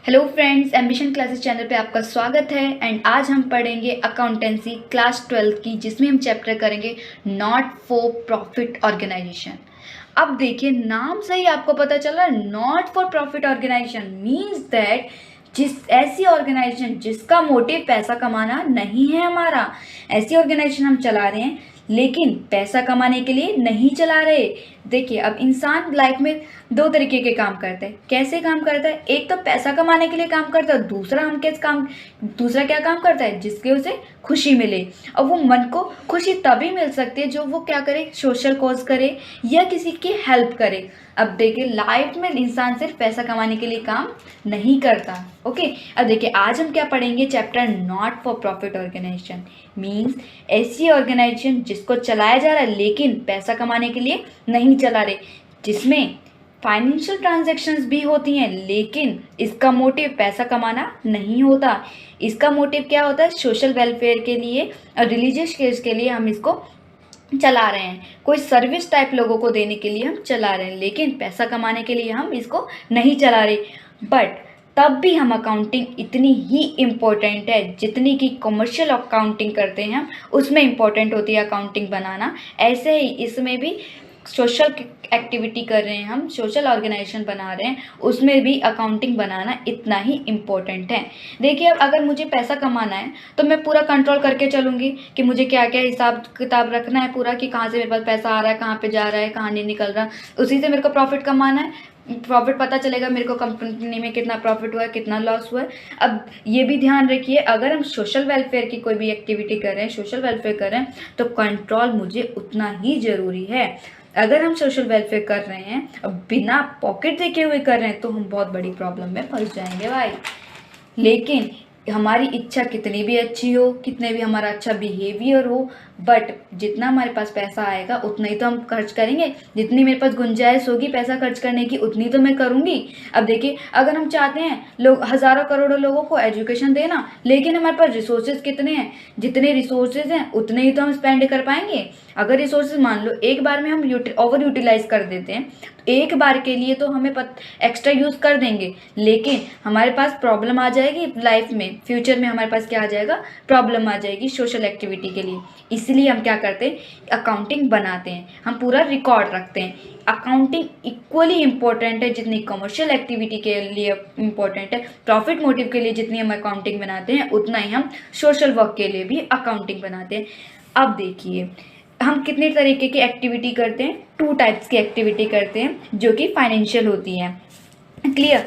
Hello friends, ambition classes channel पे आपका स्वागत है। एंड आज हम पढ़ेंगे अकाउंटेंसी क्लास 12 की, जिसमें हम चैप्टर करेंगे नॉट फॉर प्रॉफिट ऑर्गेनाइजेशन। अब देखिए, नाम से ही आपको पता चला, not for profit organisation means that ऐसी ऑर्गेनाइजेशन जिसका मोटिव पैसा कमाना नहीं है हमारा, ऐसी ऑर्गेनाइजेशन हम चला रहे हैं लेकिन पैसा कमाने के लिए नहीं चला रहे। देखिए, अब इंसान लाइफ में दो तरीके के काम करते हैं। कैसे काम करता है? एक तो पैसा कमाने के लिए काम करता है, दूसरा क्या काम करता है? जिसके उसे खुशी मिले। और वो मन को खुशी तभी मिल सकती है जो वो क्या करे, सोशल कॉज करे या किसी की हेल्प करे। अब देखिए, लाइफ में इंसान सिर्फ पैसा कमाने के लिए काम नहीं करता। ओके, अब देखिए आज हम क्या पढ़ेंगे, chapter not for profit organisation means ऐसी ऑर्गेनाइजेशन जिसको चलाया जा रहा है लेकिन पैसा कमाने के लिए नहीं चला रहे, जिसमें फाइनेंशियल ट्रांजैक्शंस भी होती हैं लेकिन इसका मोटिव पैसा कमाना नहीं होता। इसका मोटिव क्या होता है? सोशल वेलफेयर के लिए और रिलीजियस केस के लिए हम इसको चला रहे हैं, कोई सर्विस टाइप लोगों को देने के लिए हम चला रहे हैं, लेकिन पैसा कमाने के लिए हम इसको नहीं चला रहे। बट तब भी हम अकाउंटिंग इतनी ही इम्पोर्टेंट है जितनी कि कमर्शियल अकाउंटिंग करते हैं हम, उसमें इम्पोर्टेंट होती है अकाउंटिंग बनाना। ऐसे ही इसमें भी सोशल एक्टिविटी कर रहे हैं हम, सोशल ऑर्गेनाइजेशन बना रहे हैं, उसमें भी अकाउंटिंग बनाना इतना ही इम्पोर्टेंट है। देखिए, अब अगर मुझे पैसा कमाना है तो मैं पूरा कंट्रोल करके चलूँगी कि मुझे क्या क्या हिसाब किताब रखना है पूरा, कि कहाँ से मेरे पास पैसा आ रहा है, कहाँ पे जा रहा है, कहाँ नहीं निकल रहा, उसी से मेरे को प्रॉफिट कमाना है। प्रॉफिट पता चलेगा मेरे को कंपनी में कितना प्रॉफिट हुआ है, कितना लॉस हुआ है। अब ये भी ध्यान रखिए, अगर हम सोशल वेलफेयर की कोई भी एक्टिविटी कर रहे हैं, सोशल वेलफेयर कर रहे हैं, तो कंट्रोल मुझे उतना ही ज़रूरी है। अगर हम सोशल वेलफेयर कर रहे हैं और बिना पॉकेट देखे हुए कर रहे हैं तो हम बहुत बड़ी प्रॉब्लम में फंस जाएंगे भाई। लेकिन हमारी इच्छा कितनी भी अच्छी हो, कितने भी हमारा अच्छा बिहेवियर हो, बट जितना हमारे पास पैसा आएगा उतना ही तो हम खर्च करेंगे। जितनी मेरे पास गुंजाइश होगी पैसा खर्च करने की उतनी तो मैं करूँगी। अब देखिए, अगर हम चाहते हैं लोग हज़ारों करोड़ों लोगों को एजुकेशन देना, लेकिन हमारे पास रिसोर्सेज कितने हैं? जितने रिसोर्सेज हैं उतने ही तो हम स्पेंड कर पाएंगे। अगर रिसोर्सेज मान लो एक बार में हम ओवर यूटिलाइज कर देते हैं, एक बार के लिए तो हमें एक्स्ट्रा यूज़ कर देंगे, लेकिन हमारे पास प्रॉब्लम आ जाएगी लाइफ में, फ्यूचर में हमारे पास क्या आ जाएगा, प्रॉब्लम आ जाएगी सोशल एक्टिविटी के लिए। इसलिए हम क्या करते हैं, अकाउंटिंग बनाते हैं, हम पूरा रिकॉर्ड रखते हैं। अकाउंटिंग इक्वली इम्पोर्टेंट है जितनी कमर्शियल एक्टिविटी के लिए इम्पोर्टेंट है। प्रॉफिट मोटिव के लिए जितनी हम अकाउंटिंग बनाते हैं उतना ही हम सोशल वर्क के लिए भी अकाउंटिंग बनाते हैं। अब देखिए, हम कितने तरीके की एक्टिविटी करते हैं? 2 टाइप्स की एक्टिविटी करते हैं जो कि फाइनेंशियल होती हैं। Clear?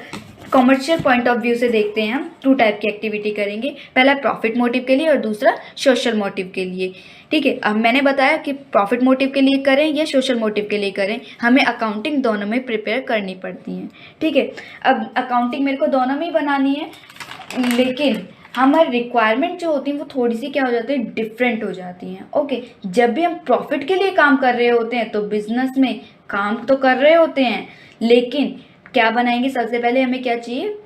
Commercial point of view से देखते हैं, हम 2 टाइप की एक्टिविटी करेंगे, पहला प्रॉफिट मोटिव के लिए और दूसरा सोशल मोटिव के लिए। ठीक है, अब मैंने बताया कि प्रॉफिट मोटिव के लिए करें या सोशल मोटिव के लिए करें, हमें अकाउंटिंग दोनों में प्रिपेयर करनी पड़ती है। ठीक है, अब अकाउंटिंग मेरे को दोनों में ही बनानी है, लेकिन हमारी रिक्वायरमेंट जो होती है वो थोड़ी सी क्या हो जाती है, डिफरेंट हो जाती हैं। ओके, जब भी हम प्रॉफिट के लिए काम कर रहे होते हैं तो बिजनेस में काम तो कर रहे होते हैं, लेकिन क्या बनाएंगे? सबसे पहले हमें क्या चाहिए?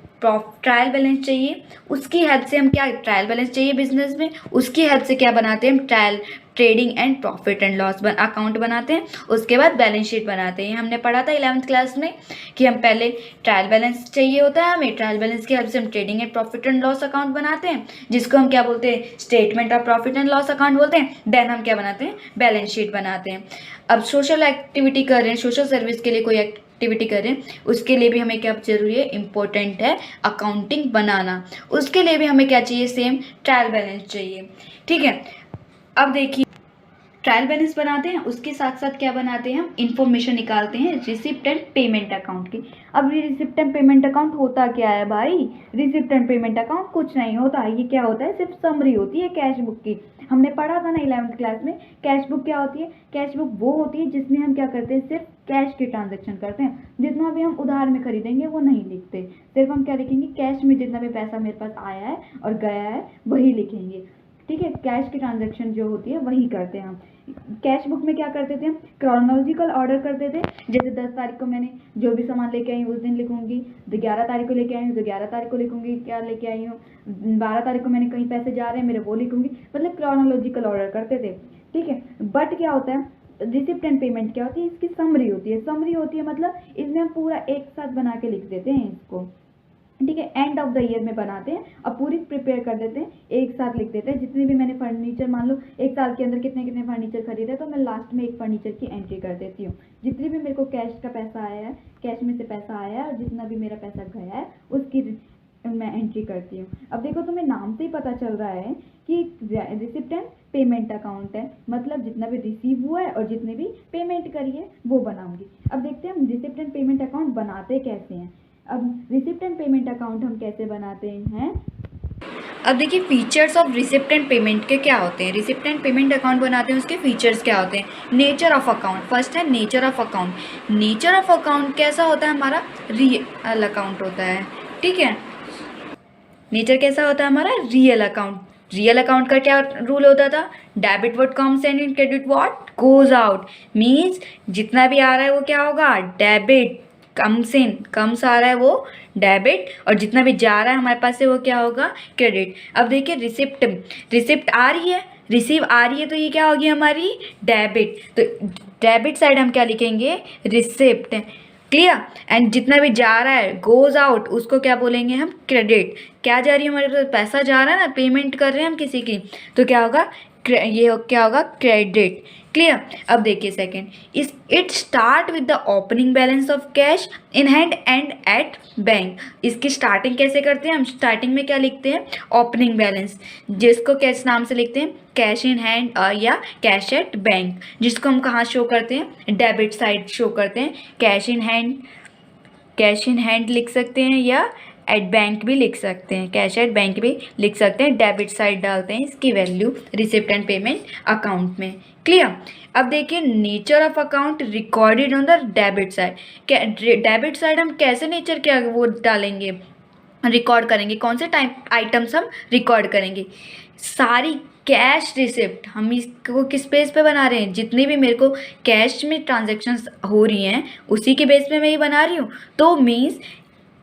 ट्रायल बैलेंस चाहिए। उसकी हेल्प से हम क्या, ट्रायल बैलेंस चाहिए बिजनेस में, उसकी हेल्प से क्या बनाते हैं हम, trading and profit and loss account बनाते हैं। उसके बाद बैलेंस शीट बनाते हैं। हमने पढ़ा था 11th क्लास में कि हम पहले ट्रायल बैलेंस चाहिए होता है हमें, ट्रायल बैलेंस की हेल्प से हम trading and profit and loss account बनाते हैं, जिसको हम क्या बोलते हैं, statement of profit and loss account बोलते हैं। देन हम क्या बनाते हैं, बैलेंस शीट बनाते हैं। अब सोशल एक्टिविटी कर रहे हैं, सोशल सर्विस के लिए कोई एक्टिविटी करें, उसके लिए भी हमें क्या जरूरी है, इंपॉर्टेंट है अकाउंटिंग बनाना। उसके लिए भी हमें क्या चाहिए, सेम ट्रायल बैलेंस चाहिए। ठीक है, अब देखिए, ट्रायल बैलेंस बनाते हैं, उसके साथ साथ क्या बनाते हैं, हम इंफॉर्मेशन निकालते हैं रिसिप्ट एंड पेमेंट अकाउंट की। अब ये रिसिप्ट एंड पेमेंट अकाउंट होता क्या है भाई? रिसिप्ट एंड पेमेंट अकाउंट कुछ नहीं होता, ये क्या होता है, सिर्फ समरी होती है कैश बुक की। हमने पढ़ा था ना 11th क्लास में, कैश बुक क्या होती है? कैश बुक वो होती है जिसमें हम क्या करते हैं, सिर्फ कैश के ट्रांजेक्शन करते हैं। जितना भी हम उधार में खरीदेंगे वो नहीं लिखते, सिर्फ हम क्या लिखेंगे, कैश में जितना भी पैसा मेरे पास आया है और गया है वही लिखेंगे। ठीक है, कैश की ट्रांजेक्शन जो होती है वही करते हैं हम। कैश बुक में क्या करते थे हम, क्रोनोलॉजिकल ऑर्डर करते थे। जैसे 10 तारीख को मैंने जो भी सामान लेके आई हूँ उस दिन लिखूंगी, 11 तारीख को लेके आई हूँ तो 11 तारीख को लिखूंगी क्या लेके आई हूँ, 12 तारीख को मैंने कहीं पैसे जा रहे हैं मेरे वो लिखूंगी, मतलब क्रोनोलॉजिकल ऑर्डर करते थे। ठीक है, बट क्या होता है, रिसिप्ट एंड पेमेंट क्या होती है, इसकी समरी होती है। समरी होती है मतलब इसमें हम पूरा एक साथ बना के लिख देते हैं इसको। ठीक है, एंड ऑफ द ईयर में बनाते हैं। अब पूरी प्रिपेयर कर देते हैं, एक साथ लिख देते हैं जितने भी मैंने फर्नीचर, मान लो एक साल के अंदर कितने कितने फर्नीचर खरीदे, तो मैं लास्ट में एक फर्नीचर की एंट्री कर देती हूँ। जितनी भी मेरे को कैश का पैसा आया है, कैश में से पैसा आया है, और जितना भी मेरा पैसा गया है उसकी मैं एंट्री करती हूँ। अब देखो, तुम्हें नाम से ही पता चल रहा है कि रिसिप्ट एंड पेमेंट अकाउंट है, मतलब जितना भी रिसीव हुआ है और जितने भी पेमेंट करी है वो बनाऊंगी। अब देखते हैं हम रिसिप्ट एंड पेमेंट अकाउंट बनाते कैसे हैं। अब रिसिप्ट एंड पेमेंट अकाउंट हम कैसे बनाते हैं। अब देखिए, features of receipt and payment के क्या होते हैं। रिसिप्ट एंड पेमेंट अकाउंट बनाते हैं, उसके फीचर्स क्या होते हैं। नेचर ऑफ अकाउंट, फर्स्ट है nature of account. Nature of account कैसा होता है, हमारा रियल अकाउंट होता है। ठीक है, नेचर कैसा होता है हमारा, रियल अकाउंट। रियल अकाउंट का क्या रूल होता था, debit what comes in and credit what goes out. Means जितना भी आ रहा है वो क्या होगा, डेबिट। कम्स आ रहा है वो डेबिट, और जितना भी जा रहा है हमारे पास से वो क्या होगा, क्रेडिट। अब देखिए, रिसिप्ट आ रही है, रिसीव आ रही है, तो ये क्या होगी हमारी, डेबिट। तो डेबिट साइड हम क्या लिखेंगे, रिसिप्ट। क्लियर। एंड जितना भी जा रहा है गोज आउट, उसको क्या बोलेंगे हम, क्रेडिट। क्या जा रही है हमारे पास, पैसा जा रहा है ना, पेमेंट कर रहे हैं हम किसी की, तो क्या होगा, ये क्या होगा, क्रेडिट। क्लियर। अब देखिए सेकंड, इस it start with the opening balance of cash in hand and at bank. इसकी स्टार्टिंग कैसे करते हैं हम, स्टार्टिंग में क्या लिखते हैं, ओपनिंग बैलेंस, जिसको कैश नाम से लिखते हैं, कैश इन हैंड या कैश एट बैंक, जिसको हम कहाँ शो करते हैं, डेबिट साइड शो करते हैं। कैश इन हैंड लिख सकते हैं या एट बैंक भी लिख सकते हैं, कैश एट बैंक भी लिख सकते हैं। डेबिट साइड डालते हैं इसकी value receipt and payment account में। क्लियर। अब देखिए, nature of account recorded on the debit side. Debit side हम कैसे नेचर क्या वो डालेंगे, रिकॉर्ड करेंगे, कौन से टाइप आइटम्स हम रिकॉर्ड करेंगे, सारी कैश रिसिप्ट। हम इसको किस बेस पे बना रहे हैं, जितनी भी मेरे को कैश में ट्रांजैक्शंस हो रही हैं उसी के बेस पे मैं ये बना रही हूँ। तो मीन्स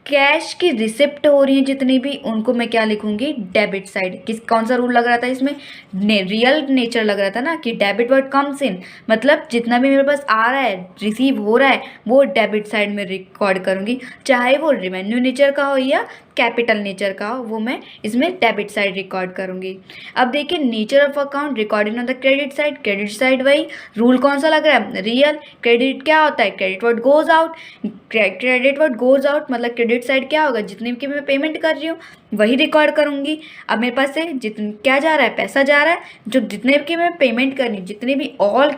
कैश की रिसिप्ट हो रही है जितनी भी, उनको मैं क्या लिखूंगी, डेबिट साइड। कौन सा रूल लग रहा था इसमें, रियल नेचर लग रहा था ना, कि डेबिट वर्ड कम्स इन, मतलब जितना भी मेरे पास आ रहा है, रिसीव हो रहा है, वो डेबिट साइड में रिकॉर्ड करूंगी। चाहे वो रेवेन्यू नेचर का हो या कैपिटल नेचर का हो, वो मैं इसमें डेबिट साइड रिकॉर्ड करूंगी। अब देखिए, nature of account recorded on the credit side वही रूल कौन सा लग रहा है, रियल। क्रेडिट क्या होता है, credit word goes out. Credit word goes out मतलब क्रेडिट साइड क्या होगा, जितनी की मैं पेमेंट कर रही हूँ वही रिकॉर्ड करूंगी। अब मेरे पास से जितने क्या जा रहा है, पैसा जा रहा है, जो जितने की मैं पेमेंट करनी, जितने भी all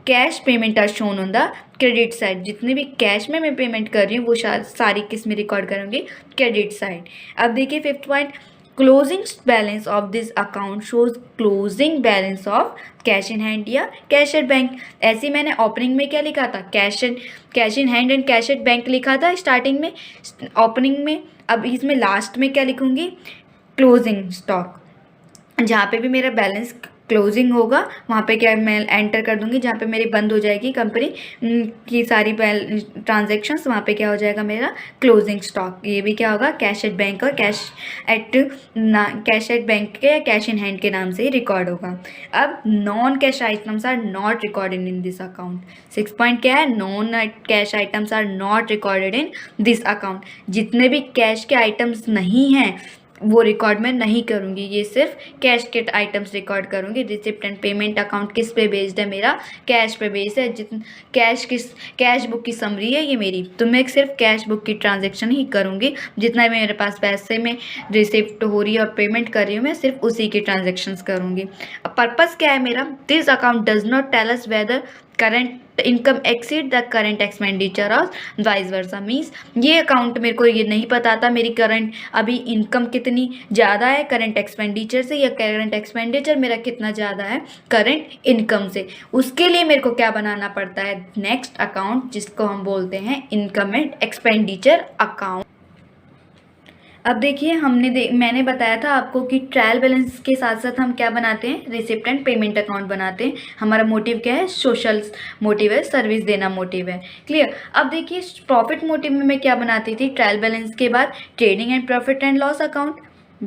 cash payment are shown on the credit side. जितने भी कैश में मैं पेमेंट कर रही हूँ वो सारी किस में रिकॉर्ड करूँगी, क्रेडिट साइड। अब देखिए fifth point, closing balance of this account shows closing balance of cash in hand या कैश एट बैंक। ऐसे मैंने ओपनिंग में क्या लिखा था, cash in hand and cash at bank लिखा था स्टार्टिंग में, ओपनिंग में। अब इसमें लास्ट में क्या लिखूंगी, क्लोजिंग स्टॉक। जहाँ पे भी मेरा बैलेंस क्लोजिंग होगा वहाँ पे क्या मैं एंटर कर दूंगी, जहाँ पे मेरी बंद हो जाएगी कंपनी की सारी ट्रांजैक्शंस, वहाँ पे क्या हो जाएगा मेरा क्लोजिंग स्टॉक। ये भी क्या होगा, कैश एट बैंक और कैश एट बैंक के या कैश इन हैंड के नाम से ही रिकॉर्ड होगा। अब non cash items are not recorded in this account. 6 point क्या है, non cash items are not recorded in this account. जितने भी कैश के आइटम्स नहीं हैं वो रिकॉर्ड में नहीं करूँगी, ये सिर्फ कैश के आइटम्स रिकॉर्ड करूँगी। रिसिप्ट एंड पेमेंट अकाउंट किस पे बेस्ड है, मेरा कैश पे बेस्ड है। कैश बुक की समरी है ये मेरी, तो मैं सिर्फ कैश बुक की ट्रांजैक्शन ही करूँगी। जितना भी मेरे पास पैसे में रिसिप्ट हो रही है और पेमेंट कर रही हूँ मैं सिर्फ उसी की ट्रांजेक्शन्स करूँगी। अब पर्पज़ क्या है मेरा, this account does not tell us whether current income exceed the current expenditure और वाइस वर्सा। मीन्स ये अकाउंट मेरे को ये नहीं बताता मेरी करंट अभी इनकम कितनी ज़्यादा है करंट एक्सपेंडिचर से, या करंट एक्सपेंडिचर मेरा कितना ज़्यादा है करंट इनकम से। उसके लिए मेरे को क्या बनाना पड़ता है, नेक्स्ट अकाउंट, जिसको हम बोलते हैं इनकम एंड एक्सपेंडिचर अकाउंट। अब देखिए मैंने बताया था आपको कि ट्रायल बैलेंस के साथ साथ हम क्या बनाते हैं, रिसिप्ट एंड पेमेंट अकाउंट बनाते हैं। हमारा मोटिव क्या है, सोशल मोटिव है, सर्विस देना मोटिव है। क्लियर। अब देखिए प्रॉफिट मोटिव में मैं क्या बनाती थी, ट्रायल बैलेंस के बाद trading and profit and loss account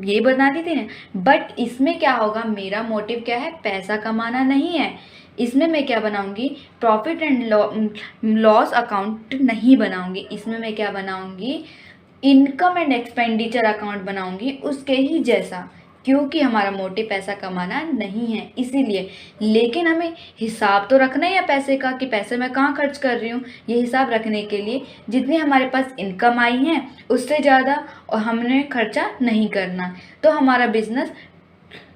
ये बनाती थी ना। बट इसमें क्या होगा, मेरा मोटिव क्या है, पैसा कमाना नहीं है। इसमें मैं क्या बनाऊंगी, प्रॉफिट एंड लॉस अकाउंट नहीं बनाऊंगी। इसमें मैं क्या बनाऊंगी, इनकम एंड एक्सपेंडिचर अकाउंट बनाऊंगी उसके ही जैसा, क्योंकि हमारा मोटिव पैसा कमाना नहीं है इसीलिए। लेकिन हमें हिसाब तो रखना ही है पैसे का, कि पैसे मैं कहाँ खर्च कर रही हूँ। ये हिसाब रखने के लिए जितनी हमारे पास इनकम आई है उससे ज़्यादा और हमने खर्चा नहीं करना, तो हमारा बिजनेस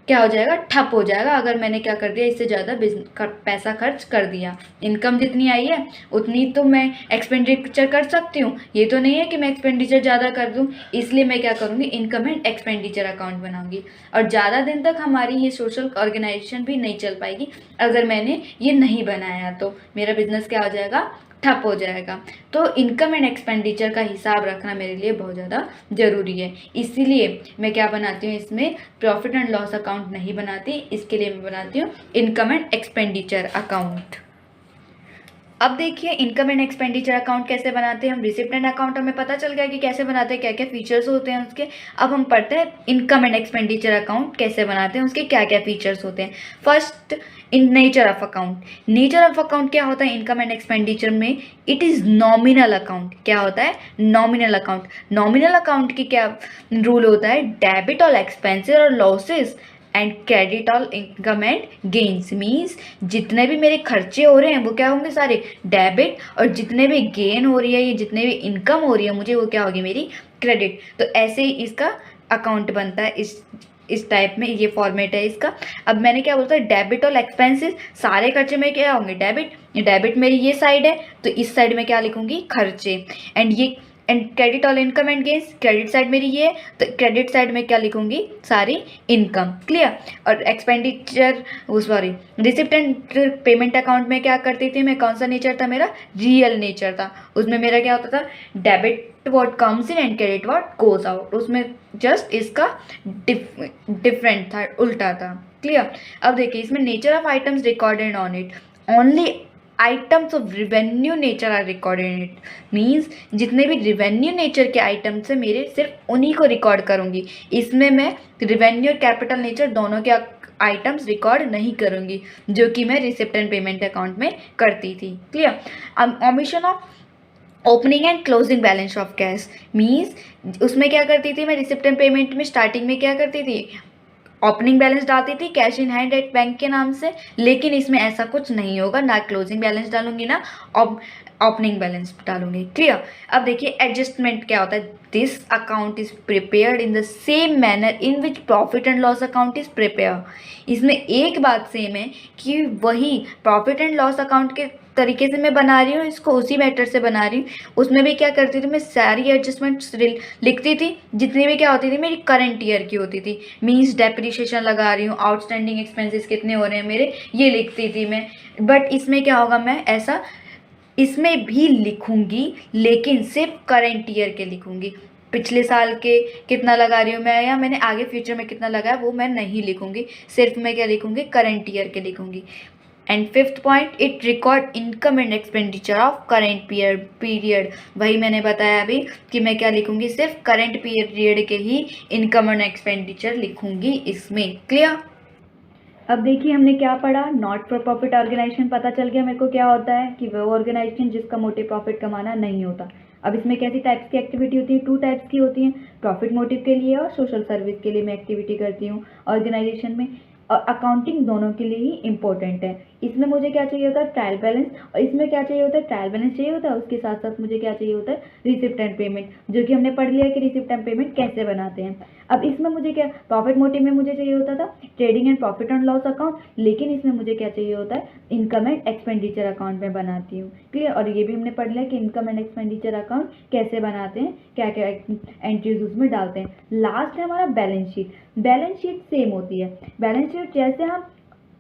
क्या हो जाएगा, ठप हो जाएगा। अगर मैंने क्या कर दिया, इससे ज़्यादा पैसा खर्च कर दिया। इनकम जितनी आई है उतनी तो मैं एक्सपेंडिचर कर सकती हूँ, ये तो नहीं है कि मैं एक्सपेंडिचर ज़्यादा कर दूँ। इसलिए मैं क्या करूँगी, इनकम एंड एक्सपेंडिचर अकाउंट बनाऊँगी। और ज़्यादा दिन तक हमारी ये सोशल ऑर्गेनाइजेशन भी नहीं चल पाएगी अगर मैंने ये नहीं बनाया, तो मेरा बिजनेस क्या हो जाएगा, ठप हो जाएगा। तो इनकम एंड एक्सपेंडिचर का हिसाब रखना मेरे लिए बहुत ज़्यादा ज़रूरी है। इसीलिए मैं क्या बनाती हूँ, इसमें प्रॉफिट एंड लॉस अकाउंट नहीं बनाती, इसके लिए मैं बनाती हूँ इनकम एंड एक्सपेंडिचर अकाउंट। अब देखिए इनकम एंड एक्सपेंडिचर अकाउंट कैसे बनाते हैं हम। रिसिप्ट एंड अकाउंट हमें पता चल गया कि कैसे बनाते हैं, क्या क्या फीचर्स होते हैं उसके। अब हम पढ़ते हैं इनकम एंड एक्सपेंडिचर अकाउंट कैसे बनाते हैं, उसके क्या क्या फीचर्स होते हैं। First, in nature of account. Nature of account क्या होता है इनकम एंड एक्सपेंडिचर में, इट इज़ नॉमिनल अकाउंट। क्या होता है, नॉमिनल अकाउंट। नॉमिनल अकाउंट की क्या रूल होता है, डेबिट ऑल एक्सपेंसेस और losses and credit all income and gains. Means जितने भी मेरे खर्चे हो रहे हैं वो क्या होंगे, सारे डेबिट, और जितने भी गेन हो रही है, ये जितने भी इनकम हो रही है मुझे, वो क्या होगी, मेरी क्रेडिट। तो ऐसे ही इसका अकाउंट बनता है, इस टाइप में ये फॉर्मेट है इसका। अब मैंने क्या बोलता है, डेबिट और एक्सपेंसेस, सारे खर्चे में क्या होंगे, डेबिट। डेबिट मेरी ये साइड है तो इस साइड में क्या लिखूंगी, खर्चे। And credit all income and gains, credit side मेरी ये है तो क्रेडिट साइड में क्या लिखूंगी, सारी इनकम। क्लियर। और expenditure, sorry, receipt and payment account में क्या करती थी मैं, कौन सा नेचर था मेरा, रियल नेचर था। उसमें मेरा क्या होता था, debit what comes in and credit what goes out. उसमें जस्ट इसका डिफरेंट था, उल्टा था। क्लियर। अब देखिए इसमें nature of items recorded on it, only items of revenue nature are recorded in it. Means जितने भी रिवेन्यू नेचर के आइटम्स है मेरे, सिर्फ उन्हीं को रिकॉर्ड करूंगी। इसमें मैं रिवेन्यू और कैपिटल नेचर दोनों के आइटम्स रिकॉर्ड नहीं करूंगी, जो कि मैं रिसिप्ट एंड पेमेंट अकाउंट में करती थी। Clear. Omission of opening and closing balance of cash. Means उसमें क्या करती थी मैं, रिसिप्ट एंड पेमेंट में स्टार्टिंग में क्या करती थी, ओपनिंग बैलेंस डालती थी cash in hand at bank के नाम से। लेकिन इसमें ऐसा कुछ नहीं होगा, ना क्लोजिंग बैलेंस डालूंगी ना ओपनिंग बैलेंस डालूंगी। क्लियर। अब देखिए एडजस्टमेंट क्या होता है, this account is prepared in the same manner in which profit and loss account is prepare. इसमें एक बात सेम है कि वही प्रॉफिट एंड लॉस अकाउंट के तरीके से मैं बना रही हूँ, इसको उसी मैटर से बना रही हूँ। उसमें भी क्या करती थी मैं, सारी एडजस्टमेंट्स लिखती थी, जितनी भी क्या होती थी मेरी करंट ईयर की होती थी। मीन्स डेप्रिसिएशन लगा रही हूँ, आउटस्टैंडिंग एक्सपेंसेस कितने हो रहे हैं मेरे, ये लिखती थी मैं। बट इसमें क्या होगा, मैं ऐसा इसमें भी लिखूंगी लेकिन सिर्फ करंट ईयर के लिखूंगी। पिछले साल के कितना लगा रही हूँ मैं, या मैंने आगे फ्यूचर में कितना लगाया वो मैं नहीं लिखूंगी, सिर्फ मैं क्या लिखूंगी, करंट ईयर के लिखूंगी। And fifth point, it record income and expenditure of current period. वही मैंने बताया अभी कि मैं क्या लिखूंगी, सिर्फ करंट पीरियड के ही इनकम एंड एक्सपेंडिचर लिखूंगी इसमें। क्लियर। अब देखिए हमने क्या पढ़ा, नॉट फॉर प्रॉफिट ऑर्गेनाइजेशन पता चल गया मेरे को क्या होता है, कि वो ऑर्गेनाइजेशन जिसका मोटिव प्रॉफिट कमाना नहीं होता। अब इसमें कैसी टाइप्स की एक्टिविटी होती है, 2 टाइप्स की होती हैं, प्रॉफिट मोटिव के लिए और सोशल सर्विस के लिए मैं एक्टिविटी करती हूँ ऑर्गेनाइजेशन में। और अकाउंटिंग दोनों के लिए ही इंपॉर्टेंट है। इसमें मुझे क्या चाहिए होता है, ट्रायल बैलेंस, और इसमें क्या चाहिए होता है, ट्रायल बैलेंस चाहिए होता है, उसके साथ साथ मुझे क्या चाहिए होता है, रिसिप्ट एंड पेमेंट, जो कि हमने पढ़ लिया है कि रिसिप्ट एंड पेमेंट कैसे बनाते हैं। अब इसमें मुझे क्या, प्रॉफिट मोटिव में मुझे चाहिए होता था trading and profit and loss account, लेकिन इसमें मुझे क्या चाहिए होता है, इनकम एंड एक्सपेंडिचर अकाउंट में बनाती हूँ। क्लियर। और ये भी हमने पढ़ लिया कि इनकम एंड एक्सपेंडिचर अकाउंट कैसे बनाते हैं, क्या क्या एंट्रीज उसमें डालते हैं। लास्ट है हमारा balance sheet. Balance sheet same होती है, बैलेंस शीट जैसे हम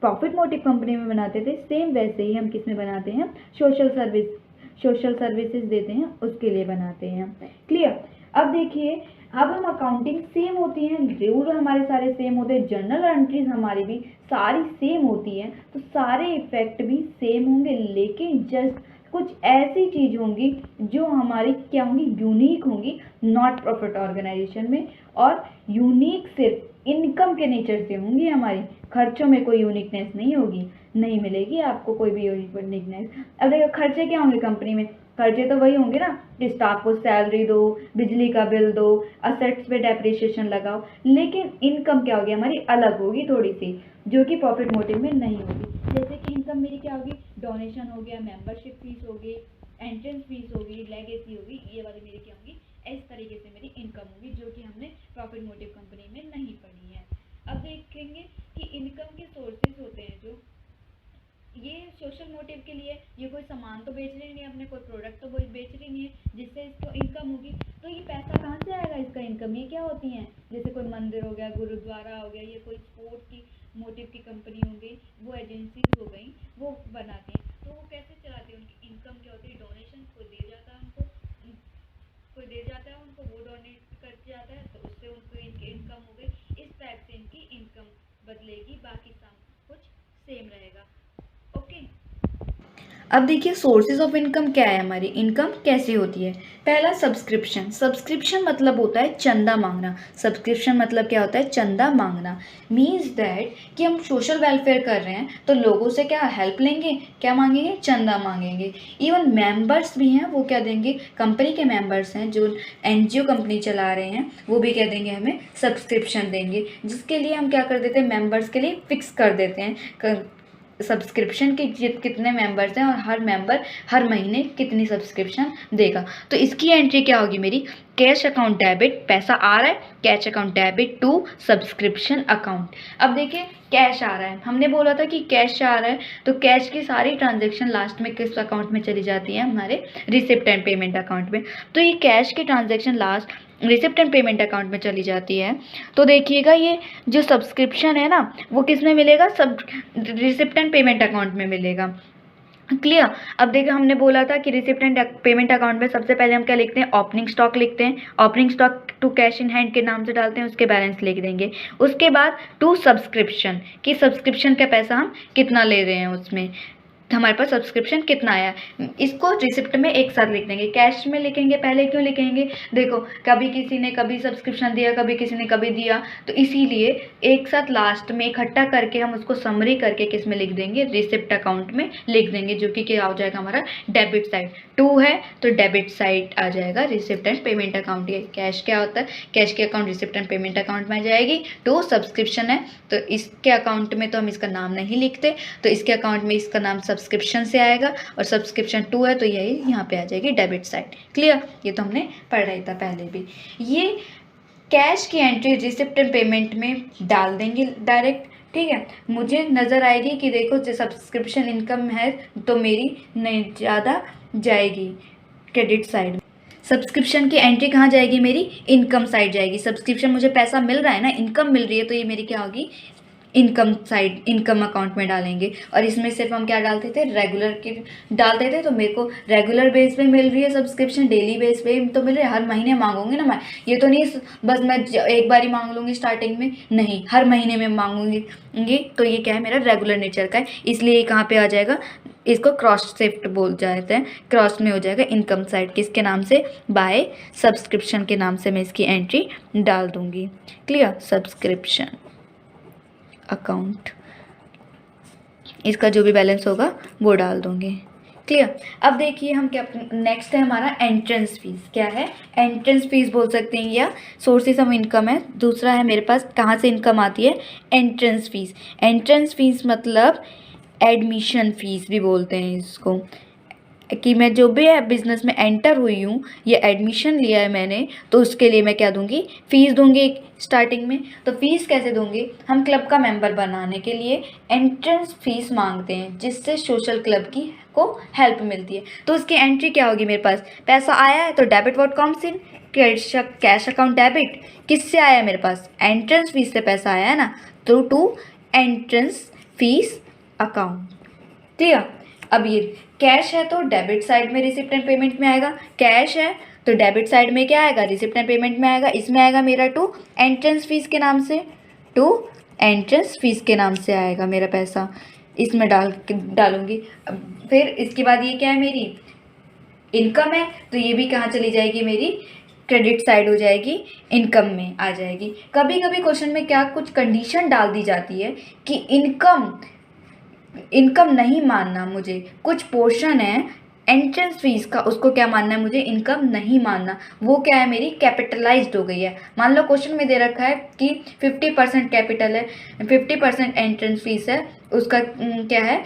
प्रॉफिट मोटिव कंपनी में बनाते थे, सेम वैसे ही हम किस में बनाते हैं, सोशल सर्विसेज देते हैं उसके लिए बनाते हैं। क्लियर। अब देखिए, अब हम अकाउंटिंग सेम होती है, रूल हमारे सारे सेम होते हैं, जर्नल एंट्रीज हमारी भी सारी सेम होती हैं, तो सारे इफेक्ट भी सेम होंगे, लेकिन जस्ट कुछ ऐसी चीज होंगी जो हमारी क्या होंगी, यूनिक होंगी नॉट प्रॉफिट ऑर्गेनाइजेशन में। और यूनिक सिर्फ इनकम के नेचर से होंगी, हमारी खर्चों में कोई यूनिकनेस नहीं होगी। नहीं मिलेगी आपको कोई भी यूनिकनेस। अब देखो खर्चे क्या होंगे कंपनी में, खर्चे तो वही होंगे ना कि स्टाफ को सैलरी दो, बिजली का बिल दो, असेट्स पे डेप्रिसिएशन लगाओ। लेकिन इनकम क्या होगी हमारी, अलग होगी थोड़ी सी, जो कि प्रॉफिट मोटिव में नहीं होगी। जैसे कि इनकम मेरी क्या होगी, डोनेशन हो गया, मेंबरशिप फीस होगी, एंट्रेंस फीस होगी, लेगेसी होगी, ये वाली मेरी क्या होगी, इस तरीके से मेरी इनकम होगी, जो कि हमने प्रॉफिट मोटिव कंपनी में नहीं पढ़ी है। अब देखेंगे कि इनकम के सोर्सेज होते हैं जो, ये सोशल मोटिव के लिए, ये कोई सामान तो बेच रही नहीं है अपने, कोई प्रोडक्ट तो बेच रही नहीं है जिससे इसको इनकम होगी। तो ये पैसा कहाँ से आएगा, इसका इनकम, ये क्या होती हैं, जैसे कोई मंदिर हो गया, गुरुद्वारा हो गया, ये कोई स्पोर्ट्स की मोटिव की कंपनी हो गई, वो एजेंसीज हो गई, वो बनाती हैं। तो वो कैसे चलाती है, उनकी इनकम क्या होती है, डोनेशन कोई दे जाता है उनको, कोई दे जाता है उनको, वो डोनेट कर जाता है, तो उससे उनको इनकी इनकम हो गई। इस टाइप से इनकी इनकम बदलेगी, बाकी सब कुछ सेम रहेगा। ओके। अब देखिए सोर्सेज ऑफ इनकम क्या है हमारी, इनकम कैसे होती है। पहला सब्सक्रिप्शन, सब्सक्रिप्शन मतलब होता है चंदा मांगना। सब्सक्रिप्शन मतलब क्या होता है, चंदा मांगना। मीन्स दैट कि हम सोशल वेलफेयर कर रहे हैं तो लोगों से क्या हेल्प लेंगे, क्या मांगेंगे, चंदा मांगेंगे। इवन मेंबर्स भी हैं, वो क्या देंगे, कंपनी के मेंबर्स हैं जो एनजीओ कंपनी चला रहे हैं, वो भी क्या देंगे, हमें सब्सक्रिप्शन देंगे, जिसके लिए हम क्या कर देते हैं, मेंबर्स के लिए फिक्स कर देते हैं सब्सक्रिप्शन के कितने मेंबर्स हैं और हर मेंबर हर महीने कितनी सब्सक्रिप्शन देगा। तो इसकी एंट्री क्या होगी मेरी, कैश अकाउंट डेबिट, पैसा आ रहा है, cash account debit to subscription account. अब देखिए कैश आ रहा है, हमने बोला था कि कैश आ रहा है, तो कैश की सारी ट्रांजेक्शन लास्ट में किस अकाउंट में चली जाती है, हमारे रिसिप्ट एंड पेमेंट अकाउंट में। तो ये कैश की transaction last receipt and payment account में चली जाती है। तो देखिएगा ये जो सब्सक्रिप्शन है ना, वो किस में मिलेगा, सब रिसिप्ट एंड पेमेंट अकाउंट में मिलेगा। क्लियर। अब देखिए हमने बोला था कि रिसिप्ट एंड पेमेंट अकाउंट में सबसे पहले हम क्या लिखते हैं, ओपनिंग स्टॉक लिखते हैं, opening stock to cash in hand के नाम से डालते हैं, उसके बैलेंस लिख देंगे। उसके बाद टू सब्सक्रिप्शन, कि सब्सक्रिप्शन का पैसा हम कितना ले रहे हैं, उसमें हमारे पास सब्सक्रिप्शन कितना आया, इसको रिसिप्ट में एक साथ लिख देंगे। कैश में लिखेंगे पहले, क्यों लिखेंगे, देखो कभी किसी ने कभी सब्सक्रिप्शन दिया, कभी किसी ने कभी दिया, तो इसीलिए एक साथ लास्ट में इकट्ठा करके हम उसको समरी करके किस में लिख देंगे, रिसिप्ट अकाउंट में लिख देंगे, जो कि क्या हो जाएगा हमारा डेबिट साइड। टू है तो डेबिट साइड आ जाएगा रिसिप्ट एंड पेमेंट अकाउंट। ये कैश क्या होता है, कैश के account receipt and payment account में आ जाएगी। टू सब्सक्रिप्शन है तो इसके अकाउंट में तो हम इसका नाम नहीं लिखते, तो इसके अकाउंट में इसका नाम सब्सक्रिप्शन से आएगा, और सब्सक्रिप्शन टू है तो यही यहाँ पे आ जाएगी डेबिट साइड। क्लियर, ये तो हमने पढ़ा ही था पहले भी। ये कैश की एंट्री रिसिप्ट एंड पेमेंट में डाल देंगे डायरेक्ट, ठीक है। मुझे नज़र आएगी कि देखो जो सब्सक्रिप्शन इनकम है तो मेरी नहीं ज़्यादा जाएगी क्रेडिट साइड। सब्सक्रिप्शन की एंट्री कहाँ जाएगी, मेरी इनकम साइड जाएगी। सब्सक्रिप्शन मुझे पैसा मिल रहा है ना, इनकम मिल रही है, तो ये मेरी क्या होगी, इनकम साइड, इनकम अकाउंट में डालेंगे। और इसमें सिर्फ हम क्या डालते थे, रेगुलर की डालते थे, तो मेरे को रेगुलर बेस पे मिल रही है सब्सक्रिप्शन, डेली बेस पे तो मिल रही है, हर महीने मांगूंगी ना मैं, ये तो नहीं बस मैं एक बार ही मांग लूँगी स्टार्टिंग में, नहीं हर महीने में मांगूंगी। तो ये क्या है, मेरा रेगुलर नेचर का है, इसलिए कहाँ पे आ जाएगा, इसको क्रॉस शिफ्ट बोल जाते हैं, क्रॉस में हो जाएगा इनकम साइड, किसके नाम से, बाय सब्सक्रिप्शन के नाम से मैं इसकी एंट्री डाल दूँगी। क्लियर, सब्सक्रिप्शन अकाउंट, इसका जो भी बैलेंस होगा वो डाल दूंगी। क्लियर। अब देखिए हम क्या, नेक्स्ट है हमारा एंट्रेंस फीस। क्या है, एंट्रेंस फीस बोल सकते हैं या सोर्सेज ऑफ इनकम है। दूसरा है मेरे पास कहाँ से इनकम आती है, एंट्रेंस फीस। एंट्रेंस फीस मतलब एडमिशन फीस भी बोलते हैं इसको, कि मैं जो भी है बिज़नेस में एंटर हुई हूँ, ये एडमिशन लिया है मैंने, तो उसके लिए मैं क्या दूंगी, फ़ीस दूंगी स्टार्टिंग में। तो फीस कैसे दूंगी, हम क्लब का मेंबर बनाने के लिए एंट्रेंस फीस मांगते हैं, जिससे सोशल क्लब की को हेल्प मिलती है। तो उसकी एंट्री क्या होगी, मेरे पास पैसा आया है तो debit what comes in, cash account debit, किससे आया है मेरे पास, एंट्रेंस फीस से पैसा आया है ना, तो to entrance fee account. Clear. अब ये कैश है तो डेबिट साइड में रिसिप्ट एंड पेमेंट में आएगा, कैश है तो डेबिट साइड में क्या आएगा, रिसिप्ट एंड पेमेंट में आएगा। इसमें आएगा मेरा टू एंट्रेंस फीस के नाम से, टू एंट्रेंस फीस के नाम से आएगा मेरा पैसा, इसमें डालूंगी। फिर इसके बाद ये क्या है, मेरी इनकम है, तो ये भी कहाँ चली जाएगी, मेरी क्रेडिट साइड हो जाएगी, इनकम में आ जाएगी। कभी कभी क्वेश्चन में क्या कुछ कंडीशन डाल दी जाती है कि इनकम इनकम नहीं मानना मुझे, कुछ पोर्शन है एंट्रेंस फीस का, उसको क्या मानना है मुझे, इनकम नहीं मानना। वो क्या है, मेरी कैपिटलाइज्ड हो गई है। मान लो क्वेश्चन में दे रखा है कि 50% कैपिटल है, 50% एंट्रेंस फीस है, उसका क्या है,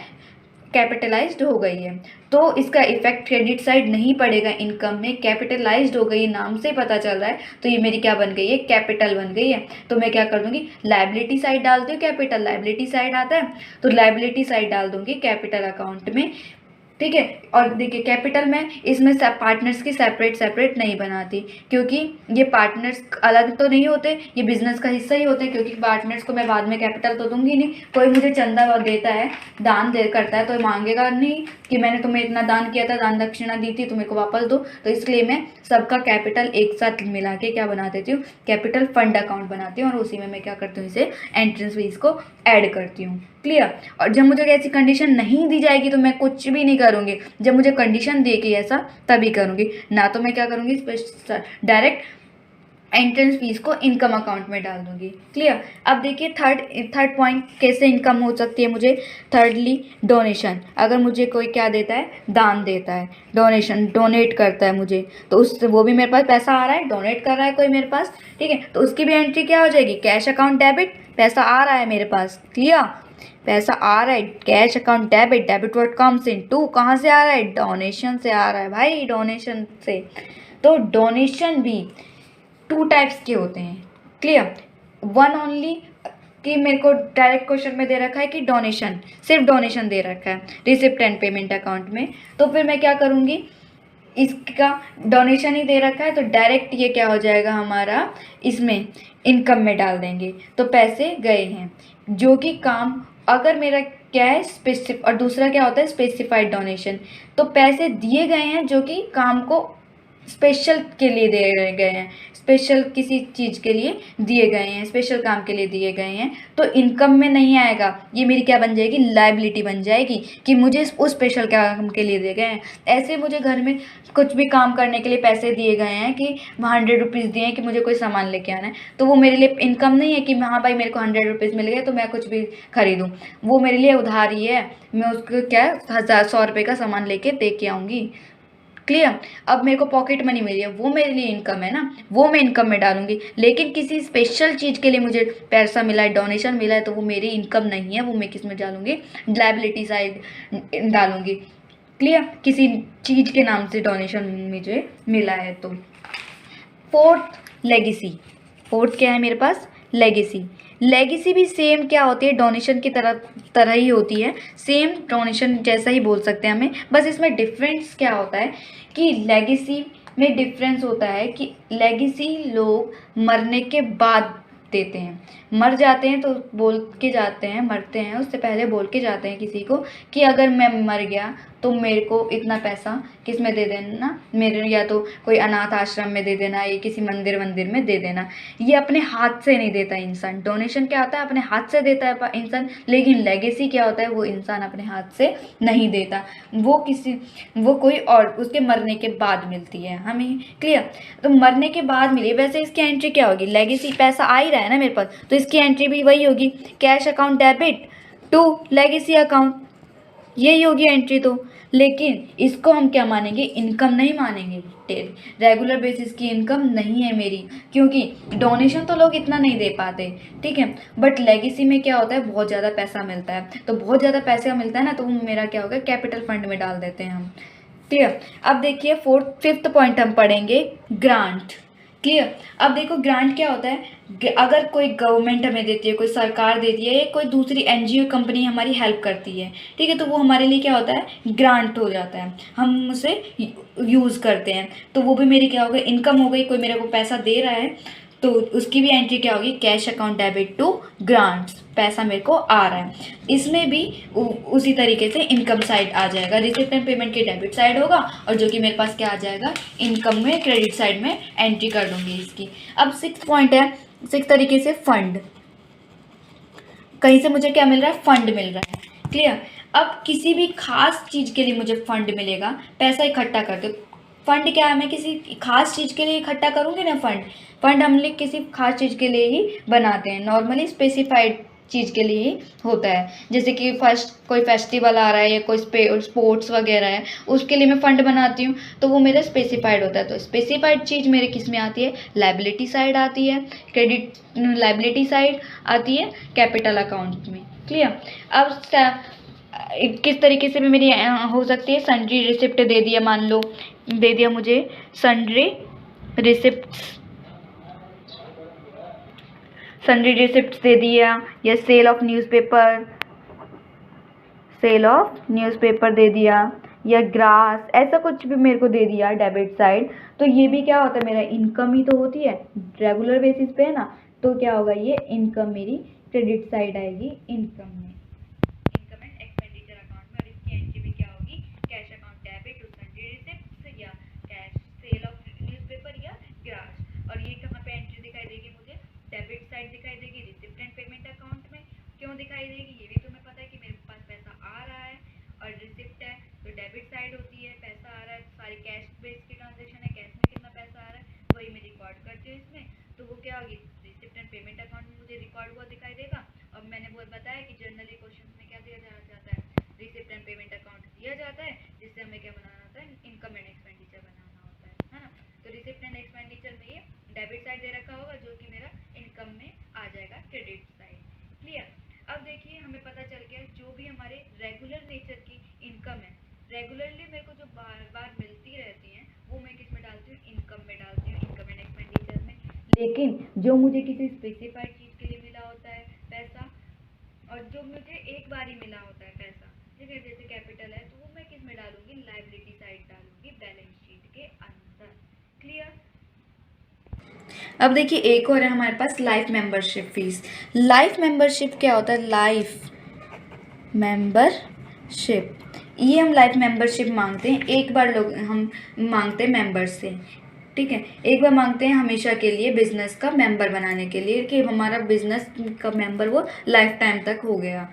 कैपिटलाइज्ड हो गई है, तो इसका इफेक्ट क्रेडिट साइड नहीं पड़ेगा इनकम में। कैपिटलाइज्ड हो गई, नाम से पता चल रहा है, तो ये मेरी क्या बन गई है, कैपिटल बन गई है। तो मैं क्या कर दूंगी, लायबिलिटी साइड डालती हूँ, कैपिटल लायबिलिटी साइड आता है तो लायबिलिटी साइड डाल दूंगी कैपिटल अकाउंट में, ठीक है। और देखिए कैपिटल में इसमें पार्टनर्स की सेपरेट नहीं बनाती, क्योंकि ये पार्टनर्स अलग तो नहीं होते, ये बिजनेस का हिस्सा ही होते हैं, क्योंकि पार्टनर्स को मैं बाद में कैपिटल तो दूंगी नहीं। कोई मुझे चंदा देता है, दान दे करता है, तो मांगेगा नहीं कि मैंने तुम्हें इतना दान किया था, दान दक्षिणा दी थी, तुम्हें को वापस दो। तो इसलिए मैं सबका कैपिटल एक साथ मिला के क्या बना देती हूँ, कैपिटल फंड अकाउंट बनाती हूँ, और उसी में मैं क्या करती हूँ, इसे एंट्रेंस फीस को ऐड करती हूँ। क्लियर। और जब मुझे ऐसी कंडीशन नहीं दी जाएगी तो मैं कुछ भी नहीं करूँगी, जब मुझे कंडीशन देगी ऐसा तभी करूँगी, ना तो मैं क्या करूँगी, डायरेक्ट एंट्रेंस फीस को इनकम अकाउंट में डाल दूंगी। क्लियर। अब देखिए थर्ड पॉइंट, कैसे इनकम हो सकती है मुझे। थर्डली डोनेशन, अगर मुझे कोई क्या देता है, दान देता है, डोनेशन डोनेट करता है मुझे, तो उससे वो भी मेरे पास पैसा आ रहा है, डोनेट कर रहा है कोई मेरे पास, ठीक है, तो उसकी भी एंट्री क्या हो जाएगी, कैश अकाउंट डेबिट, पैसा आ रहा है मेरे पास। क्लियर। पैसा आ रहा है, cash account debit, debit word comes in to, कहाँ से आ रहा है, डोनेशन से आ रहा है भाई, डोनेशन से। तो डोनेशन भी 2 टाइप्स के होते हैं। क्लियर। वन ओनली कि मेरे को डायरेक्ट क्वेश्चन में दे रखा है कि डोनेशन, सिर्फ डोनेशन दे रखा है रिसिप्ट एंड पेमेंट अकाउंट में, तो फिर मैं क्या करूँगी, इसका डोनेशन ही दे रखा है तो डायरेक्ट ये क्या हो जाएगा हमारा, इसमें इनकम में डाल देंगे, तो पैसे गए हैं। जो कि काम, अगर मेरा क्या है स्पेसिफिक, और दूसरा क्या होता है स्पेसिफाइड डोनेशन, तो पैसे दिए गए हैं जो कि काम को स्पेशल के लिए दिए गए हैं, स्पेशल किसी चीज़ के लिए दिए गए हैं, स्पेशल काम के लिए दिए गए हैं, तो इनकम में नहीं आएगा, ये मेरी क्या बन जाएगी, लायबिलिटी बन जाएगी कि मुझे उस स्पेशल काम के लिए दिए गए हैं। ऐसे मुझे घर में कुछ भी काम करने के लिए पैसे दिए गए हैं कि 100 रुपीज़ दिए हैं कि मुझे कोई सामान लेके आना है, तो वो मेरे लिए इनकम नहीं है कि हाँ भाई मेरे को 100 रुपीज़ मिल गए तो मैं कुछ भी खरीदूँ, वो मेरे लिए उधार ही है, मैं उसको क्या 100 रुपये का सामान लेके दे के आऊँगी। क्लियर। अब मेरे को पॉकेट मनी मिली है, वो मेरे लिए इनकम है ना, वो मैं इनकम में डालूंगी। लेकिन किसी स्पेशल चीज़ के लिए मुझे पैसा मिला है, डोनेशन मिला है, तो वो मेरी इनकम नहीं है, वो मैं किस में डालूंगी, लायबिलिटी साइड डालूंगी। क्लियर। किसी चीज़ के नाम से डोनेशन मुझे मिला है तो। Fourth, legacy. फोर्थ क्या है मेरे पास, लेगेसी। लेगेसी भी सेम क्या होती है, डोनेशन की तरह ही होती है, सेम डोनेशन जैसा ही बोल सकते हैं हमें, बस इसमें डिफरेंस क्या होता है कि लेगेसी में डिफरेंस होता है कि लेगेसी लोग मरने के बाद देते हैं, मर जाते हैं तो बोल के जाते हैं, मरते हैं उससे पहले बोल के जाते हैं किसी को कि अगर मैं मर गया तो मेरे को इतना पैसा किस में दे देना, मेरे या तो कोई अनाथ आश्रम में दे देना या किसी मंदिर में दे देना। ये अपने हाथ से नहीं देता इंसान। डोनेशन क्या होता है, अपने हाथ से देता है इंसान, लेकिन लेगेसी क्या होता है, वो इंसान अपने हाथ से नहीं देता, वो कोई और उसके मरने के बाद मिलती है हमें। क्लियर। तो मरने के बाद मिली, वैसे इसकी एंट्री क्या होगी, लेगेसी पैसा आ ही रहा है ना मेरे पास, तो इसकी एंट्री भी वही होगी, cash account debit to legacy account, यही होगी एंट्री तो। लेकिन इसको हम क्या मानेंगे, इनकम नहीं मानेंगे, रेगुलर बेसिस की इनकम नहीं है मेरी, क्योंकि डोनेशन तो लोग इतना नहीं दे पाते, ठीक है, बट लेगेसी में क्या होता है, बहुत ज़्यादा पैसा मिलता है, तो बहुत ज़्यादा पैसा मिलता है ना, तो मेरा क्या होगा, कैपिटल फंड में डाल देते हैं हम। क्लियर। अब देखिए फिफ्थ पॉइंट हम पढ़ेंगे, ग्रांट। क्लियर। अब देखो ग्रांट क्या होता है, अगर कोई गवर्नमेंट हमें देती है, कोई सरकार देती है, या कोई दूसरी एनजीओ कंपनी हमारी हेल्प करती है, ठीक है, तो वो हमारे लिए क्या होता है, ग्रांट हो जाता है, हम उसे यूज़ करते हैं, तो वो भी मेरी क्या हो गई, इनकम हो गई, कोई मेरे को पैसा दे रहा है तो उसकी भी एंट्री क्या होगी, cash account debit to grants, पैसा मेरे को आ रहा है। इसमें भी उसी तरीके से इनकम साइड आ जाएगा, रिसिप्ट एंड पेमेंट की डेबिट साइड होगा, और जो कि मेरे पास क्या आ जाएगा, इनकम में क्रेडिट साइड में एंट्री कर दूंगी इसकी। अब 6th पॉइंट है, 6 तरीके से फंड, कहीं से मुझे क्या मिल रहा है, फंड मिल रहा है। क्लियर। अब किसी भी खास चीज़ के लिए मुझे फंड मिलेगा, पैसा इकट्ठा करते, फंड क्या है, मैं किसी खास चीज़ के लिए इकट्ठा करूँगी ना, फंड हम लोग किसी खास चीज़ के लिए ही बनाते हैं, नॉर्मली स्पेसिफाइड चीज़ के लिए ही होता है। जैसे कि कोई फेस्टिवल आ रहा है या कोई स्पोर्ट्स वगैरह है, उसके लिए मैं फ़ंड बनाती हूँ, तो वो मेरा स्पेसिफाइड होता है। तो स्पेसिफाइड चीज़ मेरे किस में आती है, लायबिलिटी साइड आती है, क्रेडिट लायबिलिटी साइड आती है कैपिटल अकाउंट में। क्लियर। अब किस तरीके से भी मेरी हो सकती है, सन्ड्री रिसिप्ट दे दिया, मान लो दे दिया मुझे सन्ड्री रिसिप्ट दे दिया, या सेल ऑफ न्यूज़पेपर दे दिया, या ग्रास, ऐसा कुछ भी मेरे को दे दिया डेबिट साइड, तो ये भी क्या होता है, मेरा इनकम ही तो होती है, रेगुलर बेसिस पे है ना। तो क्या होगा, ये इनकम मेरी क्रेडिट साइड आएगी इनकम में, इनकम एंड एक्सपेंडिचर अकाउंट में। और इसकी एंट्री भी क्या होगी, cash account debit to sundry receipts, या कैश सेल ऑफ न्यूज़पेपर, या ग्रास। और ये कहाँ पे एंट्री दिखाई देगी मुझे, डेबिट साइड दिखाई देगी रिसिप्ट एंड पेमेंट अकाउंट में। क्यों दिखाई देगी, ये भी तुम्हें पता है कि मेरे पास पैसा आ रहा है और रिसिप्ट है, तो डेबिट साइड होती है, पैसा आ रहा है, सारी कैश बेस की ट्रांजेक्शन है, कैश में कितना पैसा आ रहा है वही मैं रिकॉर्ड करती हूँ इसमें। तो वो क्या होगी, रिसिप्ट एंड पेमेंट अकाउंट में मुझे रिकॉर्ड हुआ दिखाई देगा। और मैंने वो बताया कि जनरली क्वेश्चन में क्या दिया जाता है, रिसिप्ट एंड पेमेंट अकाउंट दिया जाता है, जिससे हमें क्या बनाना होता है, इनकम एंड एक्सपेंडिचर बनाना होता है ना। तो रिसिप्ट एंड एक्सपेंडिचर में ये डेबिट साइड दे रखा होगा, जो कि मेरा इनकम में आ जाएगा क्रेडिट साइड। क्लियर। अब देखिए, हमें पता चल गया जो भी हमारे रेगुलर नेचर की इनकम है, रेगुलरली मेरे को जो बार बार मिलती रहती हैं, वो मैं किस में डालती हूँ, इनकम में डालती हूँ, इनकम एंड एक्सपेंडिचर में। लेकिन जो मुझे किसी स्पेसिफाइड चीज़ के लिए मिला होता है पैसा, और जो मुझे एक बार ही मिला होता है पैसा, ठीक है, जैसे कैपिटल है, तो वो मैं किस में डालूंगी, लायबिलिटी साइड डालूंगी, बैलेंस शीट के अंदर। क्लियर। अब देखिए, एक और है हमारे पास life membership fees. Life membership क्या होता है, लाइफ मेंबरशिप, ये हम लाइफ मेंबरशिप मांगते हैं, एक बार लोग हम मांगते हैं मेंबर से, ठीक है, एक बार मांगते हैं हमेशा के लिए बिजनेस का मेंबर बनाने के लिए, कि हमारा बिजनेस का मेंबर वो लाइफ टाइम तक हो गया।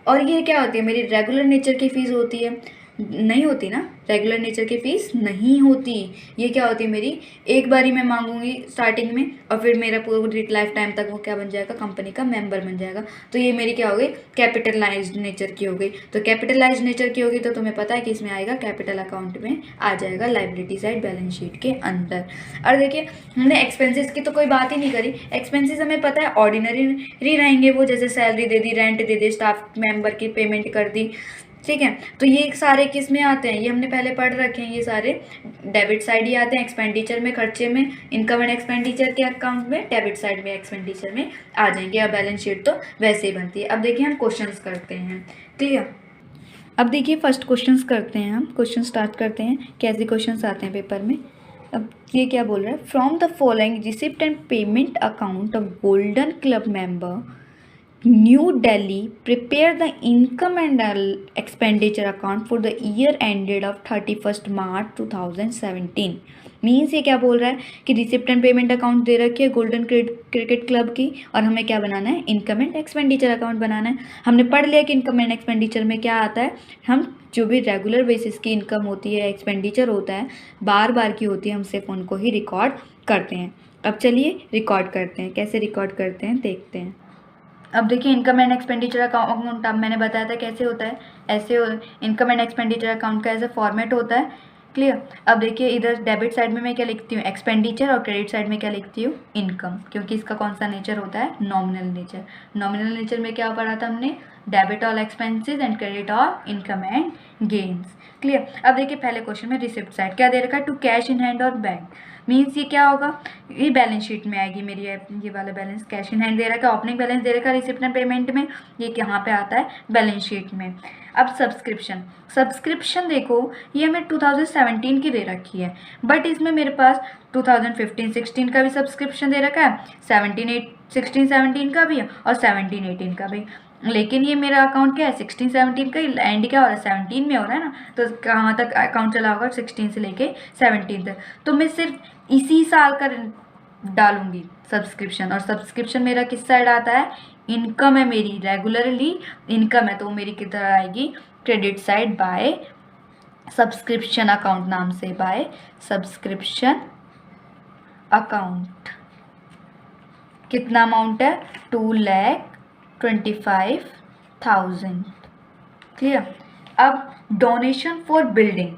और ये क्या होती है, मेरी रेगुलर नेचर की फ़ीस होती है, नहीं होती ना, रेगुलर नेचर की फ़ीस नहीं होती। ये क्या होती है, मेरी एक बारी मैं मांगूंगी स्टार्टिंग में, और फिर मेरा पूरी लाइफ टाइम तक वो क्या बन जाएगा, कंपनी का मेंबर बन जाएगा। तो ये मेरी क्या हो गई, कैपिटलाइज्ड नेचर की हो गई। तो कैपिटलाइज्ड नेचर की होगी तो तुम्हें पता है कि इसमें आएगा, कैपिटल अकाउंट में आ जाएगा, लाइबिलिटी साइड बैलेंस शीट के अंदर। और देखिए, हमने एक्सपेंसेस की तो कोई बात ही नहीं करी। एक्सपेंसेस हमें पता है ऑर्डिनरी रहेंगे, वो जैसे सैलरी दे दी, रेंट दे दी, स्टाफ मेंबर की पेमेंट कर दी, ठीक है। तो ये सारे किस में आते हैं, ये हमने पहले पढ़ रखे हैं, ये सारे डेबिट साइड ही आते हैं, एक्सपेंडिचर में, खर्चे में, इनकम एंड एक्सपेंडिचर के अकाउंट में, डेबिट साइड में, एक्सपेंडिचर में आ जाएंगे। अब बैलेंस शीट तो वैसे ही बनती है। अब देखिए, हम क्वेश्चंस करते हैं। क्लियर। अब देखिए, फर्स्ट क्वेश्चंस करते हैं, हम क्वेश्चन स्टार्ट करते हैं, कैसे क्वेश्चंस आते हैं पेपर में। अब ये क्या बोल रहा है, from the following receipt and payment account of golden club member New Delhi prepare the income and expenditure account for the year ended of 31st March 2017। Means ये क्या बोल रहा है कि रिसिप्ट एंड पेमेंट अकाउंट दे रखी है golden cricket club की, और हमें क्या बनाना है, इनकम एंड एक्सपेंडिचर अकाउंट बनाना है। हमने पढ़ लिया कि इनकम एंड एक्सपेंडिचर में क्या आता है, हम जो भी रेगुलर बेसिस की इनकम होती है, एक्सपेंडिचर होता है, बार बार की होती है, हम सिर्फ उनको ही रिकॉर्ड करते हैं। अब चलिए रिकॉर्ड करते हैं, कैसे रिकॉर्ड करते हैं देखते हैं। अब देखिए, इनकम एंड एक्सपेंडिचर अकाउंट अब मैंने बताया था कैसे होता है, ऐसे इनकम एंड एक्सपेंडिचर अकाउंट का ऐसे फॉर्मेट होता है। क्लियर। अब देखिए, इधर डेबिट साइड में मैं क्या लिखती हूँ, एक्सपेंडिचर, और क्रेडिट साइड में क्या लिखती हूँ, इनकम, क्योंकि इसका कौन सा नेचर होता है, नॉमिनल नेचर। नॉमिनल नेचर में क्या पढ़ा था हमने, debit all expenses and credit all income and gains. Clear. अब देखिए, पहले क्वेश्चन में रिसिप्ट साइड क्या दे रखा है, टू कैश इन हैंड और बैंक, मीन्स ये क्या होगा, ये बैलेंस शीट में आएगी मेरी, ये वाला बैलेंस कैश इन हैंड दे रखा है, ओपनिंग बैलेंस दे रखा है रिसिप्ट एंड पेमेंट में, ये कहाँ पे आता है, बैलेंस शीट में। अब सब्सक्रिप्शन देखो, ये हमें 2017 की दे रखी है, बट इसमें मेरे पास 2015-16 का भी सब्सक्रिप्शन दे रखा है, 16-17 का भी है, और 17-18 का भी। लेकिन ये मेरा अकाउंट क्या है, 16-17 का एंड क्या हो रहा है, 17 में हो रहा है ना, तो कहाँ तक अकाउंट चला होगा, 16 से लेके 17 तक। तो मैं सिर्फ इसी साल का डालूंगी सब्सक्रिप्शन, और सब्सक्रिप्शन मेरा किस साइड आता है, इनकम है मेरी, रेगुलरली इनकम है, तो मेरी किधर आएगी, credit side by subscription account नाम से, बाय सब्सक्रिप्शन अकाउंट। कितना अमाउंट है, 2 लाख 25,000। क्लियर। अब डोनेशन फॉर बिल्डिंग,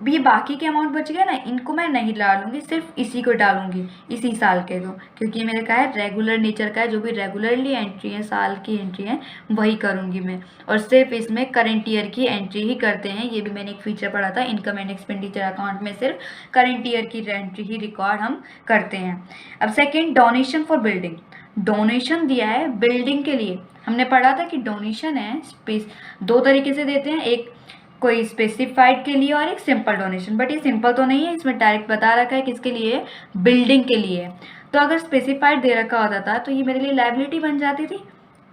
ये बाकी के अमाउंट बच गया ना, इनको मैं नहीं डालूंगी, सिर्फ इसी को डालूंगी, इसी साल के को, क्योंकि ये मेरे का है रेगुलर नेचर का है, जो भी रेगुलरली एंट्री है, साल की एंट्री है, वही करूंगी मैं। और सिर्फ इसमें करंट ईयर की एंट्री ही करते हैं, ये भी मैंने एक फीचर पढ़ा था, इनकम एंड एक्सपेंडिचर अकाउंट में सिर्फ करंट ईयर की एंट्री ही रिकॉर्ड हम करते हैं। अब second, donation for building, donation दिया है बिल्डिंग के लिए। हमने पढ़ा था कि डोनेशन है स्पेस दो तरीके से देते हैं, एक कोई स्पेसिफाइड के लिए और एक सिंपल डोनेशन, बट ये सिंपल तो नहीं है, इसमें डायरेक्ट बता रखा है किसके लिए, बिल्डिंग के लिए। तो अगर स्पेसिफाइड दे रखा होता था तो ये मेरे लिए लायबिलिटी बन जाती थी,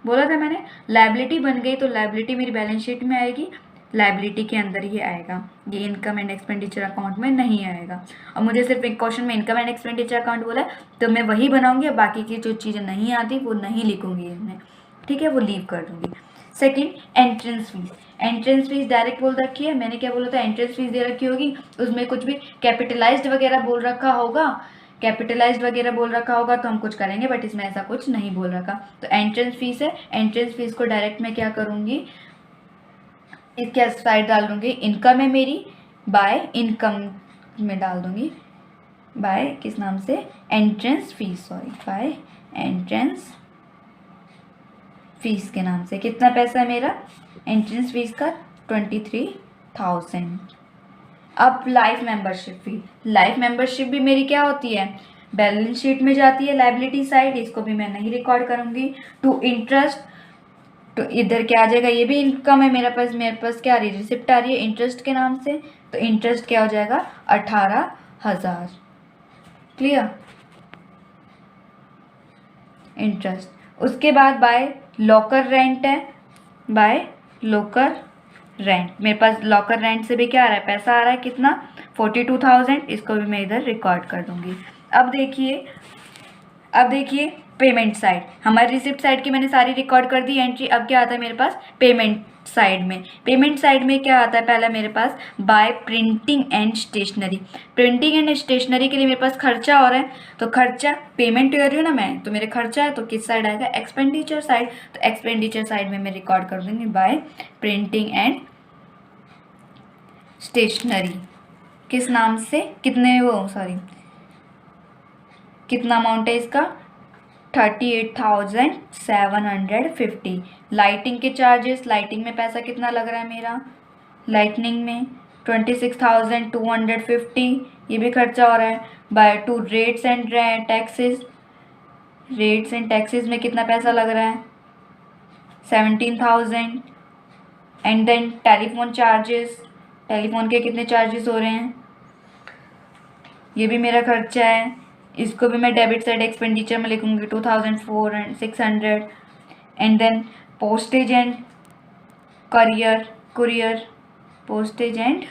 बोला था मैंने, लायबिलिटी बन गई तो लायबिलिटी मेरी बैलेंस शीट में आएगी, लायबिलिटी के अंदर ही आएगा, ये इनकम एंड एक्सपेंडिचर अकाउंट में नहीं आएगा। और मुझे सिर्फ एक क्वेश्चन में इनकम एंड एक्सपेंडिचर अकाउंट बोला है तो मैं वही बनाऊंगी, बाकी की जो चीज़ें नहीं आती वो नहीं लिखूंगी इसमें, ठीक है, वो लीव कर दूंगी। Second, entrance fees, entrance fees direct बोल रखी है, मैंने क्या बोला था, एंट्रेंस फीस दे रखी होगी, उसमें कुछ भी कैपिटलाइज्ड वगैरह बोल रखा होगा, कैपिटलाइज्ड वगैरह बोल रखा होगा तो हम कुछ करेंगे, बट इसमें ऐसा कुछ नहीं बोल रखा। तो एंट्रेंस फीस है, एंट्रेंस फीस को डायरेक्ट मैं क्या करूँगी, इसके साइड डाल दूँगी, इनकम है मेरी, बाय इनकम में डाल दूँगी, बाय किस नाम से, entrance fee, sorry, by entrance fee के नाम से। कितना पैसा है मेरा एंट्रेंस फीस का, 23,000। अब life membership fee, life membership भी मेरी क्या होती है, बैलेंस शीट में जाती है लायबिलिटी साइड, इसको भी मैं नहीं रिकॉर्ड करूंगी। टू इंटरेस्ट, तो इधर क्या आ जाएगा, ये भी इनकम है मेरे पास क्या आ रही है, रिसिप्ट आ रही है इंटरेस्ट के नाम से, तो इंटरेस्ट क्या हो जाएगा, 18,000। Clear, interest. उसके बाद बाय लॉकर रेंट है, बाय लॉकर रेंट, मेरे पास लॉकर रेंट से भी क्या आ रहा है, पैसा आ रहा है कितना, 42,000, इसको भी मैं इधर रिकॉर्ड कर दूंगी। अब देखिए पेमेंट साइड, हमारी रिसिप्ट साइड की मैंने सारी रिकॉर्ड कर दी एंट्री। अब क्या आता है मेरे पास पेमेंट साइड में, पेमेंट साइड में क्या आता है, पहला मेरे पास by printing and stationery, printing and stationery के लिए मेरे पास खर्चा हो रहा है, तो खर्चा पेमेंट कर रही हूँ ना मैं, तो मेरे खर्चा है, तो किस साइड आएगा, एक्सपेंडिचर साइड, तो एक्सपेंडिचर साइड में मैं रिकॉर्ड कर दूंगी बाय प्रिंटिंग एंड स्टेशनरी, किस नाम से, कितने वो सॉरी कितना अमाउंट है इसका, 38,750। लाइटिंग के चार्जेस, लाइटिंग में पैसा कितना लग रहा है मेरा, लाइटनिंग में 26,250, ये भी खर्चा हो रहा है। By to rates and taxes, rates and taxes में कितना पैसा लग रहा है, 17,000। And then telephone charges, telephone के कितने चार्जेस हो रहे हैं, ये भी मेरा खर्चा है, इसको भी मैं डेबिट साइड एक्सपेंडिचर में लिखूंगी, 2,600। And then postage and courier, postage and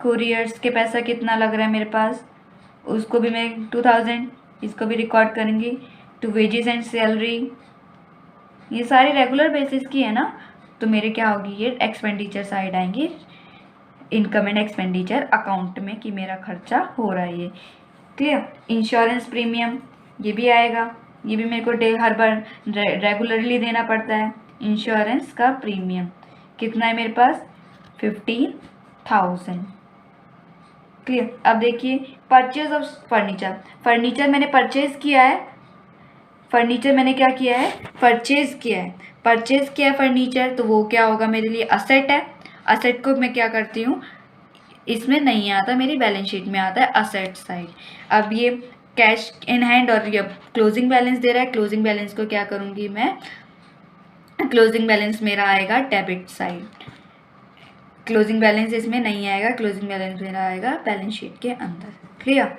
couriers के पैसा कितना लग रहा है मेरे पास, उसको भी मैं 2,000, इसको भी रिकॉर्ड करेंगी। टू वेजेस एंड सैलरी, ये सारी रेगुलर बेसिस की है ना, तो मेरे क्या होगी, ये एक्सपेंडिचर साइड आएंगी इनकम एंड एक्सपेंडिचर अकाउंट में कि मेरा खर्चा हो रहा है ये। क्लियर। इंश्योरेंस प्रीमियम, ये भी आएगा, ये भी मेरे को हर बार रेगुलरली देना पड़ता है। इंश्योरेंस का प्रीमियम कितना है मेरे पास, 15,000। क्लियर। अब देखिए परचेज ऑफ फर्नीचर, फर्नीचर मैंने परचेज किया है, फर्नीचर मैंने क्या किया है, परचेज किया है फर्नीचर, तो वो क्या होगा मेरे लिए, असेट है। असेट को मैं क्या करती हूँ, इसमें नहीं आता, मेरी बैलेंस शीट में आता है असेट साइड। अब ये कैश इन हैंड और ये क्लोजिंग बैलेंस दे रहा है, क्लोजिंग बैलेंस को क्या करूँगी मैं, क्लोजिंग बैलेंस मेरा आएगा डेबिट साइड, क्लोजिंग बैलेंस इसमें नहीं आएगा, क्लोजिंग बैलेंस मेरा आएगा बैलेंस शीट के अंदर। क्लियर।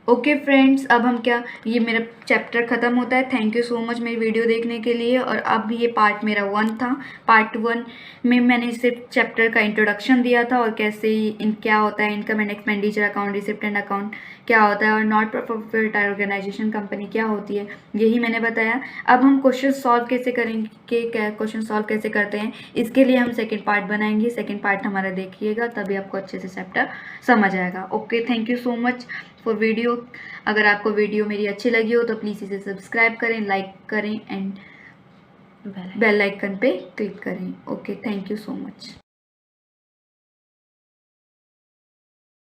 ओके फ्रेंड्स, अब हम क्या, ये मेरा चैप्टर ख़त्म होता है। थैंक यू सो मच मेरी वीडियो देखने के लिए। और अब ये पार्ट मेरा 1 था। पार्ट 1 में मैंने सिर्फ चैप्टर का इंट्रोडक्शन दिया था और कैसे क्या होता है income and expenditure account, receipt and account क्या होता है, और नॉट प्रॉफिट ऑर्गेनाइजेशन कंपनी क्या होती है, यही मैंने बताया। अब हम क्वेश्चन सॉल्व कैसे करेंगे, क्या क्वेश्चन सॉल्व कैसे करते हैं, इसके लिए हम सेकेंड पार्ट बनाएंगे। सेकेंड पार्ट हमारा देखिएगा, तभी आपको अच्छे से चैप्टर समझ आएगा। Okay, thank you so much for video. अगर आपको वीडियो मेरी अच्छी लगी हो तो प्लीज़ इसे सब्सक्राइब करें, लाइक करें एंड बेल आइकन पे क्लिक करें। Okay, thank you so much.